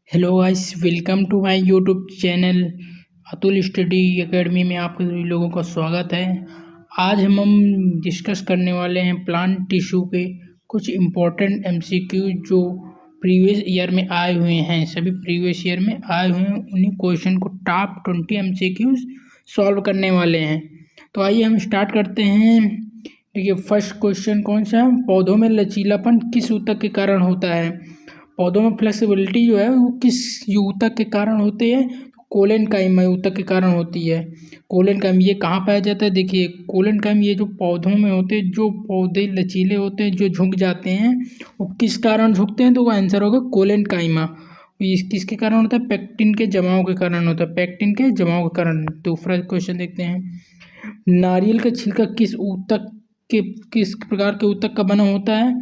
Hello guys, welcome to my YouTube channel Atul Study Academy में आपके सभी लोगों का स्वागत है। आज हम डिस्कस करने वाले हैं प्लांट टिश्यू के कुछ इम्पोर्टेंट एमसीक्यू जो प्रीवियस ईयर में आए हुए हैं। सभी प्रीवियस ईयर में आए हुए हैं, उन्हीं क्वेश्चन को टॉप 20 एमसीक्यूज सॉल्व करने वाले हैं। तो आइए हम स्टार्ट करते हैं। देखिए, फर्स्ट क्वेश्चन कौन सा है? पौधों में लचीलापन किस ऊतक के कारण होता है? पौधों में फ्लेक्सिबिलिटी जो है वो किस ऊतक के कारण होती है? कोलेनकाइम ऊतक के कारण होती है। कोलेनकाइम ये कहाँ पाया जाता है? देखिए, कोलेनकाइम ये जो पौधों में होते हैं, जो पौधे लचीले होते हैं, जो झुक जाते हैं, वो किस कारण झुकते हैं? तो वो आंसर होगा कोलेनकाइमा। इस किसके कारण होता है? पेक्टिन के जमाव के कारण होता है। पेक्टिन के जमाव के कारण। दूसरा क्वेश्चन देखते हैं। नारियल का छिलका किस प्रकार के ऊतक का बना होता है?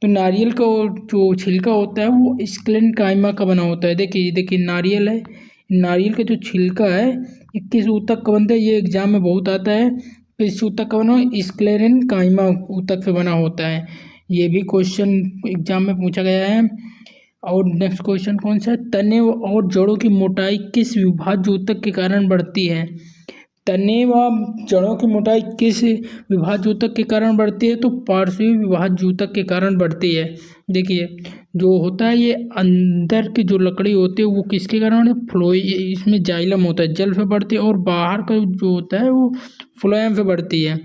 तो नारियल का जो छिलका होता है वो स्क्लेरेन्काइमा का बना होता है। देखिए नारियल है, नारियल का जो छिलका है ये किस ऊतक का बनता है? ये एग्जाम में बहुत आता है। किस ऊतक का बना? स्क्लेरेन्काइमा ऊतक से बना होता है। ये भी क्वेश्चन एग्जाम में पूछा गया है। और नेक्स्ट क्वेश्चन कौन सा है? तने और जड़ों की मोटाई किस विभाज्य ऊतक के कारण बढ़ती है? तने व जड़ों की मोटाई किस विभाज्य ऊतक के कारण बढ़ती है? तो पार्श्वीय विभाज्य ऊतक के कारण बढ़ती है। देखिए, जो होता है ये अंदर की जो लकड़ी होती है वो किसके कारण? फ्लोई, इसमें जाइलम होता है, जल से बढ़ती है। और बाहर का जो होता है वो फ्लोएम से बढ़ती है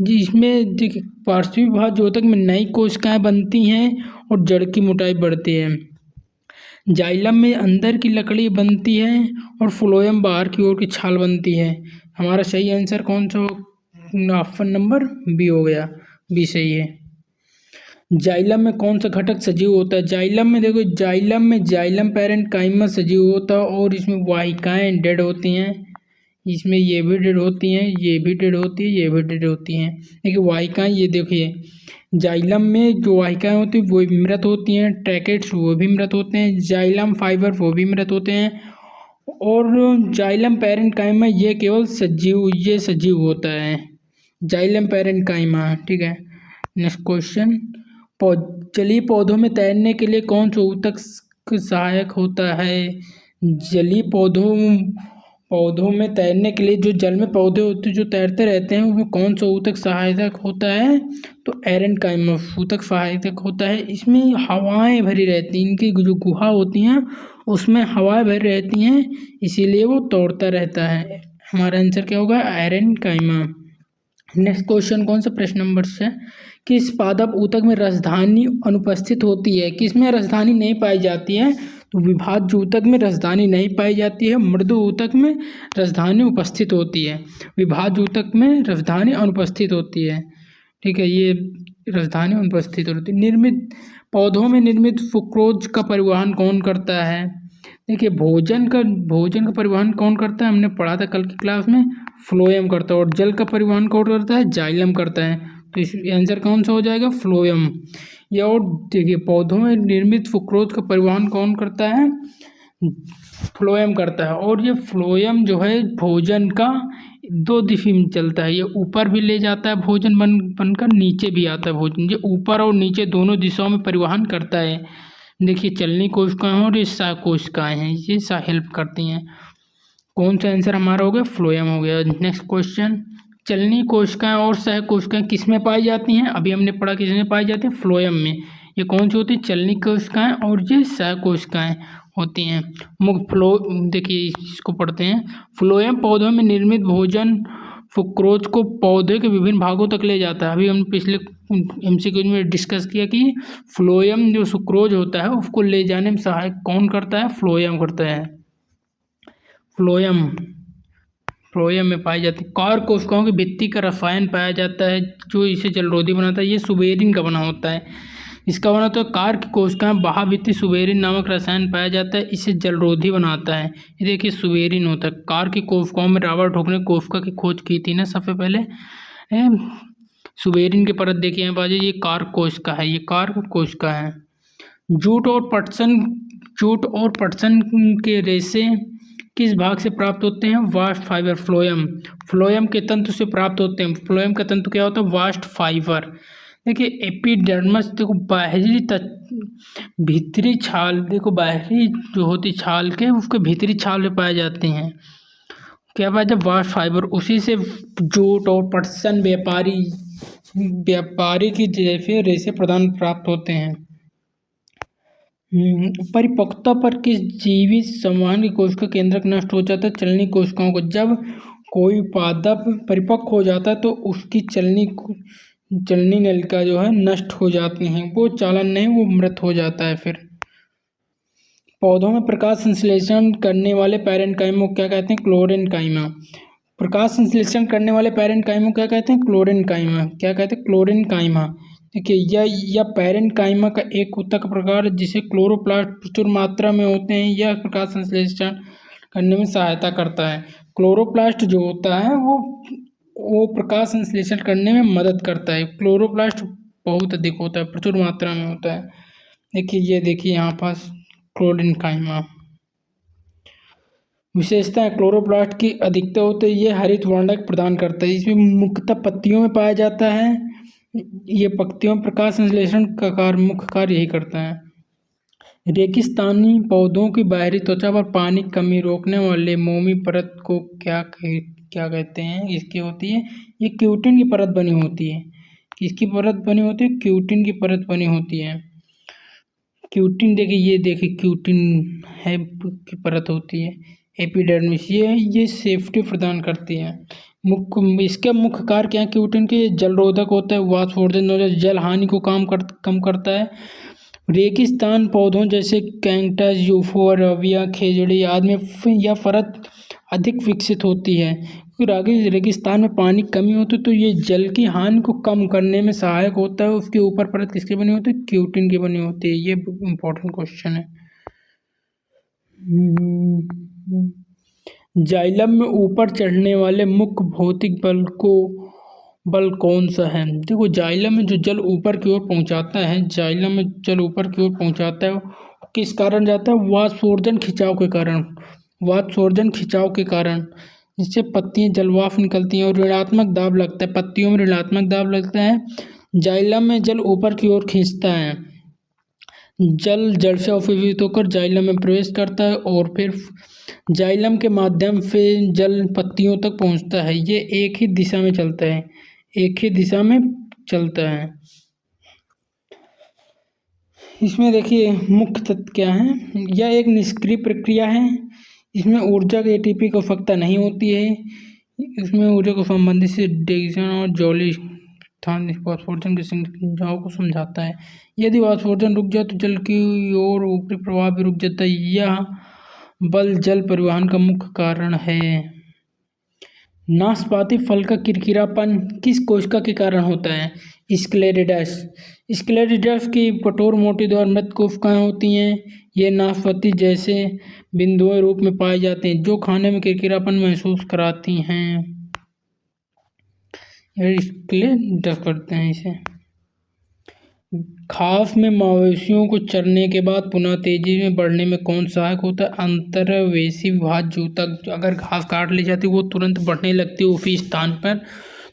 जी। इसमें देखिए, पार्श्वीय विभाज्य ऊतक में नई कोशिकाएं बनती हैं और जड़ की मोटाई बढ़ती है। जाइलम में अंदर की लकड़ी बनती है और फ्लोएम बाहर की ओर की छाल बनती है। हमारा सही आंसर कौन सा? ऑप्शन नंबर बी हो गया। बी सही है। जाइलम में कौन सा घटक सजीव होता है? जाइलम में देखो, जाइलम में जाइलम पैरेन्काइमा सजीव होता है और इसमें वाहिकाएं डेड होती हैं। इसमें ये भी डेड होती हैं, ये भी डेड होती है, ये भी डेड होती हैं। देखिए वाहिकाएं, ये देखिए जाइलम में जो वाहिकाएं होती हैं वो भी मृत होती हैं। ट्रैकेट्स वो भी मृत होते हैं। जाइलम फाइबर वो भी मृत होते हैं। और जाइलम पैरेन्काइमा ये केवल सजीव होता है। जाइलम पैरेन्काइमा, ठीक है। Next question. जलीय पौधों में तैरने के लिए कौन सा ऊतक सहायक होता है? जलीय पौधों में तैरने के लिए जो जल में पौधे होते हैं जो तैरते रहते हैं उसमें कौन सा ऊतक सहायक होता है? तो एरेन्काइमा ऊतक सहायक होता है। इसमें हवाएं भरी रहती हैं, इनकी जो गुहा होती हैं उसमें हवाएं भरी रहती हैं, इसीलिए वो तोड़ता रहता है। हमारा आंसर क्या होगा? एरेन्काइमा। नेक्स्ट क्वेश्चन कौन सा? प्रश्न नंबर 6। किस पादप ऊतक में राजधानी अनुपस्थित होती है? किसमें राजधानी नहीं पाई जाती है? तो विभाज्य ऊतक में राजधानी नहीं पाई जाती है। मृदु ऊतक में राजधानी उपस्थित होती है। विभाज्य ऊतक में राजधानी अनुपस्थित होती है, ठीक है। ये राजधानी अनुपस्थित होती है। पौधों में निर्मित सुक्रोज का परिवहन कौन करता है? देखिए, भोजन का परिवहन कौन करता है? हमने पढ़ा था कल की क्लास में, फ्लोएम करता है। और जल का परिवहन कौन करता है? जाइलम करता है। तो इस आंसर कौन सा हो जाएगा? फ्लोएम। या और देखिए, पौधों में निर्मित सुक्रोज का परिवहन कौन करता है? फ्लोएम करता है। और ये फ्लोएम जो है भोजन का दो दिशा में चलता है। ये ऊपर भी ले जाता है भोजन बनकर, नीचे भी आता है भोजन। ये ऊपर और नीचे दोनों दिशाओं में परिवहन करता है। देखिए, चलनी कोशिकाएं और ये सह कोशिकाएं हैं, ये हेल्प करती हैं। कौन सा आंसर हमारा हो गया? फ्लोएम हो गया। Next question. चलनी कोशिकाएं और सह कोशिकाएं किस में पाई जाती हैं? अभी हमने पढ़ा किस में पाई जाती है? फ्लोएम में। ये कौन सी होती है? चलनी कोशिकाएं और ये सह कोशिकाएं होती हैं। देखिए, इसको पढ़ते हैं। फ्लोएम पौधों में निर्मित भोजन सुक्रोज को पौधे के विभिन्न भागों तक ले जाता है। अभी हम पिछले एमसीक्यू में डिस्कस किया कि फ्लोएम जो सुक्रोज होता है उसको ले जाने में सहायक कौन करता है? फ्लोएम करता है। फ्लोएम में पाई जाती है। कार्य कोशिकाओं की भित्ति का रसायन पाया जाता है जो इसे जलरोधी बनाता है। ये सुबेरिन का बना होता है। इसका बना तो कार्य की कोशिकाएं बाह्यभित्ति सुबेरिन नामक रसायन पाया जाता है, इसे जलरोधी बनाता है। ये देखिए, सुबेरिन होता है। कार्य की कोशिकाओं में रॉबर्ट हुक ने कोशिका की खोज की थी ना सबसे पहले। सुबेरिन के परत देखिए यहाँ बाजू, ये कार्य कोशिका है, ये कार्य कोशिका है। जूट और पटसन के रेशे किस भाग से प्राप्त होते हैं? वास्ट फाइबर, फ्लोएम के तंतु से प्राप्त होते हैं। फ्लोएम का तंतु क्या होता है? Vast fibre. देखिए एपिडर्मिस देखो बाहरी भीतरी छाल, देखो बाहरी जो होती छाल के उसके भीतरी छाल में पाए जाते हैं। क्या पाया जाता है? Vast fibre. उसी से जूट और पटसन व्यापारी की जैसे रेशे प्रदान प्राप्त होते हैं। परिपक्वता पर किस जीवित संवहन की कोशिका केंद्रक नष्ट हो जाता है? चलनी कोशिकाओं को। जब कोई पादप परिपक्व हो जाता है तो उसकी चलनी नलिका जो है नष्ट हो जाती हैं, वो चालन नहीं, वो मृत हो जाता है। फिर पौधों में प्रकाश संश्लेषण करने वाले पैरेन्काइमा को क्या कहते हैं? क्लोरेन्काइमा। प्रकाश संश्लेषण करने वाले पैरेन्काइमा को क्या कहते हैं? क्लोरेन्काइमा। क्या कहते हैं? क्लोरेन्काइमा। देखिए यह पैरेन्काइमा का एक ऊतक प्रकार है जिसे क्लोरोप्लास्ट प्रचुर मात्रा में होते हैं। यह प्रकाश संश्लेषण करने में सहायता करता है। क्लोरोप्लास्ट जो होता है वो प्रकाश संश्लेषण करने में मदद करता है। क्लोरोप्लास्ट बहुत अधिक होता है, प्रचुर मात्रा में होता है। देखिए यहाँ पास क्लोरेन्काइमा। विशेषता है क्लोरोप्लास्ट की अधिकता होती है, ये हरित वर्णक प्रदान करता है। इसमें मुख्यतः पत्तियों में पाया जाता है। ये पत्तियों में प्रकाश संश्लेषण का मुख्य कार्य यही करता है। रेगिस्तानी पौधों की बाहरी त्वचा पर पानी की कमी रोकने वाले मोमी परत को क्या कहते हैं? इसकी होती है, ये क्यूटिन की परत बनी होती है। किसकी परत बनी होती है? क्यूटिन की परत बनी होती है। क्यूटिन देखिए क्यूटिन है की परत होती है। एपिडर्मिस ये सेफ्टी प्रदान करती है। इसका मुख्य कार्य क्या है? क्यूटिन के जलरोधक होता है, वाष्पोत्सर्जन होता है, जल हानि को कम करता है। रेगिस्तान पौधों जैसे कैक्टस, यूफोरबिया, खेजड़ी आदि में यह परत अधिक विकसित होती है। क्योंकि रेगिस्तान में पानी की कमी होती है तो ये जल की हानि को कम करने में सहायक होता है। उसके ऊपर परत किसकी बनी होती है? क्यूटिन की बनी होती है। ये इम्पोर्टेंट क्वेश्चन है। जाइलम में ऊपर चढ़ने वाले मुख्य भौतिक बल कौन सा है? देखो जाइलम में जो जल ऊपर की ओर पहुंचाता है, जाइलम में जल ऊपर की ओर पहुंचाता है, किस कारण जाता है? वाष्पोत्सर्जन खिंचाव के कारण। वाष्पोत्सर्जन खिंचाव के कारण जिससे पत्तियां जलवाष्प निकलती हैं और ऋणात्मक दाब लगता है। पत्तियों में ऋणात्मक दाब लगता है। जाइलम में जल ऊपर की ओर खींचता है। जल जड़ से अवशोषित होकर जाइलम में प्रवेश करता है और फिर जाइलम के माध्यम से जल पत्तियों तक पहुंचता है। ये एक ही दिशा में चलता है, एक ही दिशा में चलता है। इसमें देखिए मुख्य तत्व क्या है? यह एक निष्क्रिय प्रक्रिया है। इसमें ऊर्जा की एटीपी की आवश्यकता नहीं होती है। इसमें ऊर्जा को संबंधित से डिग्रेडेशन और जॉली स्थान वाष्पोत्सर्जन के संख्याओं को समझाता है। यदि वाष्पोत्सर्जन रुक जाए तो जल की ओर ऊपरी प्रवाह भी रुक जाता है। यह बल जल परिवहन का मुख्य कारण है। नाशपाती फल का किरकिरापन किस कोशिका के कारण होता है? स्क्लेरिडस। स्क्लेरिडस की कठोर मोटी द्वार मृत कोशिकाएं होती हैं। ये नाशपाती जैसे बिंदुओं रूप में पाए जाते हैं जो खाने में किरकिरापन महसूस कराती हैं। इसके लिए डस करते हैं इसे। घास में मवेशियों को चरने के बाद पुनः तेजी में बढ़ने में कौन सहायक होता है? अंतर्वेशी विभाज्य ऊतक। अगर घास काट ली जाती है वो तुरंत बढ़ने लगती है उसी स्थान पर,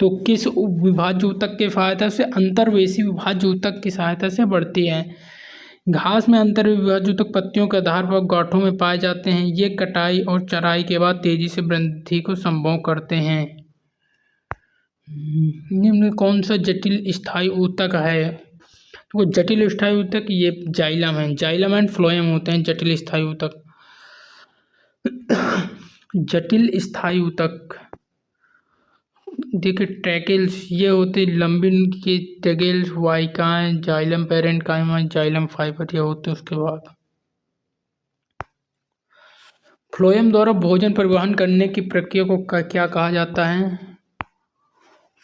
तो किस विभाज्य ऊतक की सहायता से? अंतर्वेशी विभाज्य ऊतक की सहायता से बढ़ती है। घास में अंतर्विभाज्य ऊतक पत्तियों के आधार पर गांठों में पाए जाते हैं। ये कटाई और चराई के बाद तेजी से वृद्धि को संभव करते हैं। निम्न कौन सा जटिल स्थायी ऊतक है? वो जटिल स्थायी ऊतक ये जाइलम है। जाइलम एंड फ्लोएम होते हैं जटिल स्थायी ऊतक। जटिल स्थायी ऊतक देखिए ट्रैकेल्स, ये होते लंबी के ट्रैकेल्स, वाइकाएं, जाइलम पैरेन्काइमा, जाइलम फाइबर, ये होते उसके बाद। फ्लोएम द्वारा भोजन परिवहन करने की प्रक्रिया को क्या कहा जाता है?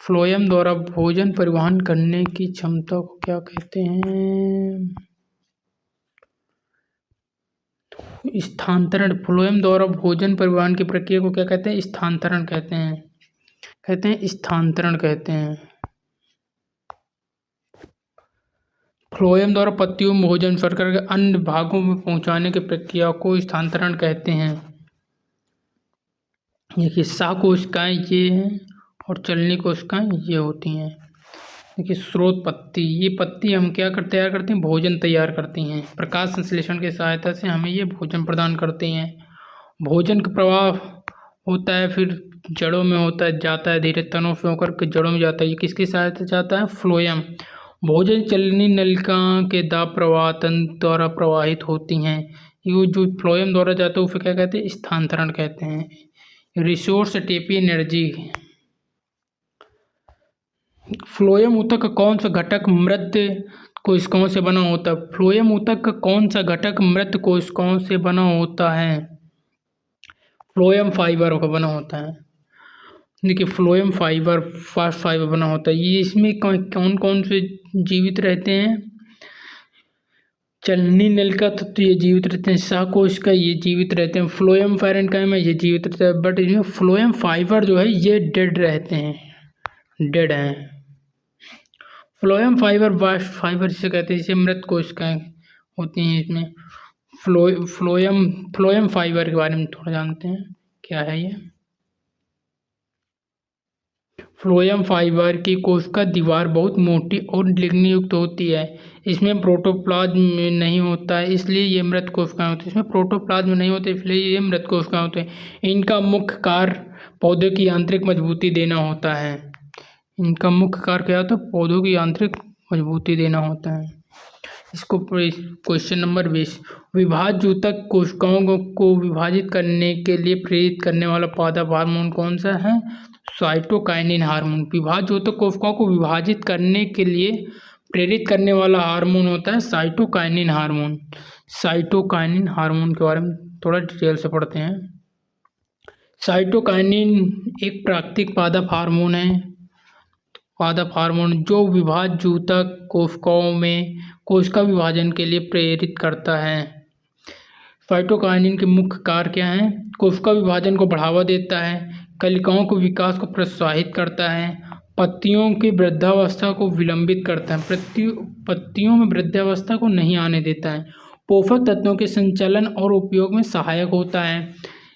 फ्लोएम द्वारा भोजन परिवहन करने की क्षमता को क्या कहते हैं? स्थानांतरण। फ्लोएम द्वारा भोजन परिवहन की प्रक्रिया को क्या कहते हैं? स्थानांतरण कहते हैं, स्थानांतरण कहते हैं। फ्लोएम द्वारा पत्तियों में भोजन शर्करा के अन्य भागों में पहुंचाने की प्रक्रिया को स्थानांतरण कहते हैं। देखिए शाह कोशिकाएं ये हैं और चलनी कोशिकाएं ये होती हैं। देखिए स्रोत पत्ती, ये पत्ती हम क्या कर तैयार करते हैं, भोजन तैयार करती हैं। प्रकाश संश्लेषण की सहायता से हमें ये भोजन प्रदान करते हैं। भोजन का प्रवाह होता है, फिर जड़ों में होता है, जाता है धीरे तनों से होकर के जड़ों में जाता है। ये किसकी सहायता से जाता है, फ्लोएम। भोजन चलनी नलिका के दाब प्रवाह तंत्र द्वारा प्रवाहित होती हैं। ये जो फ्लोएम द्वारा जाता है उसे क्या कहते हैं, स्थानांतरण कहते हैं। Resource ATP energy. फ्लोएम ऊतक का कौन सा घटक मृत कोशिकाओं से बना होता है। फ्लोएम ऊतक का कौन सा घटक मृत कोशिकाओं से बना होता है, फ्लोएम फाइबर का बना होता है। देखिए फ्लोएम फाइबर फास्ट फाइबर बना होता है। ये इसमें कौन कौन से जीवित रहते हैं, चलनी नलिका तो ये जीवित रहते हैं, सहकोशिका ये जीवित रहते हैं, फ्लोएम पैरेन्काइमा ये जीवित रहते हैं, बट इसमें फ्लोएम फाइबर जो है ये डेड रहते हैं, डेड हैं। फ्लोएम फाइबर बास्ट फाइबर जिसे कहते हैं, जिसे मृत कोशिकाएं होती हैं। इसमें फ्लोएम फाइबर के बारे में थोड़ा जानते हैं, क्या है ये। फ्लोएम फाइबर की कोशिका दीवार बहुत मोटी और लिग्निन युक्त होती है। इसमें प्रोटोप्लाज्म नहीं होता है, इसलिए ये मृत कोशिकाएं होती हैं। इसमें प्रोटोप्लाज्म नहीं होते, इसलिए ये मृत कोशिकाएं होते हैं। इनका मुख्य कार्य पौधे की यांत्रिक मजबूती देना होता है। इनका मुख्य कार्य क्या होता है, पौधों की यांत्रिक मजबूती देना होता है। इसको क्वेश्चन नंबर 20, विभाज्य ऊतक कोशिकाओं को विभाजित करने के लिए प्रेरित करने वाला पादप हार्मोन कौन सा है, साइटोकाइनिन हार्मोन। विभाज्य ऊतक कोशिकाओं को विभाजित करने के लिए प्रेरित करने वाला हार्मोन होता है साइटोकाइनिन हार्मोन। साइटोकाइनिन हार्मोन के बारे में थोड़ा डिटेल से पढ़ते हैं। साइटोकाइनिन एक प्राकृतिक पादप हार्मोन है, पादप हार्मोन जो विभाज्य ऊतक कोशिकाओं में कोशिका विभाजन के लिए प्रेरित करता है। साइटोकाइनिन के मुख्य कार्य क्या हैं, कोशिका विभाजन को बढ़ावा देता है, कलिकाओं को विकास को प्रोत्साहित करता है, पत्तियों की वृद्धावस्था को विलंबित करता है, पत्तियों में वृद्धावस्था को नहीं आने देता है, पोषक तत्वों के संचलन और उपयोग में सहायक होता है।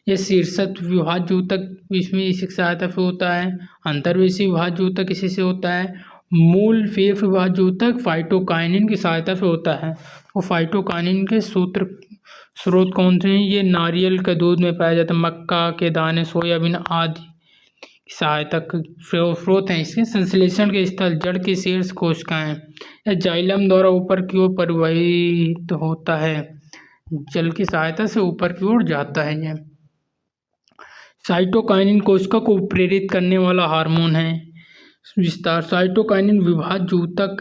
यह शीर्षक विभाज्य ऊतक इसमें इसी सहायता से होता है। अंतर्वेशी विभाज्य ऊतक इसी से होता है। मूल फेफ विभाज्य ऊतक फाइटोकाइनिन की सहायता से होता है। और फाइटोकाइनिन के स्रोत कौन से हैं, ये नारियल के दूध में पाया जाता है, मक्का के दाने, सोयाबीन आदि सहायतक स्रोत हैं। इसके संश्लेषण के स्थल जड़ की शीर्ष कोशिकाएं या जाइलम द्वारा ऊपर की ओर परिवहित होता है, जल की सहायता से ऊपर की ओर जाता है। यह साइटोकाइनिन कोशिका को प्रेरित करने वाला हार्मोन है। विस्तार, साइटोकाइनिन विभाज्य ऊतक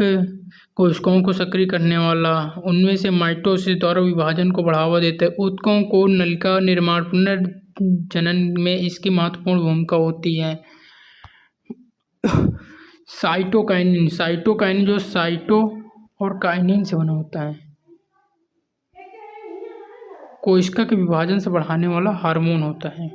कोशिकाओं को सक्रिय करने वाला, उनमें से माइटोसिस द्वारा विभाजन को बढ़ावा देता है। ऊतकों को नलिका निर्माण पुनर्जनन में इसकी महत्वपूर्ण भूमिका होती है। साइटोकाइनिन जो साइटो और काइनिन से बना होता है, कोशिका के विभाजन से बढ़ाने वाला हार्मोन होता है।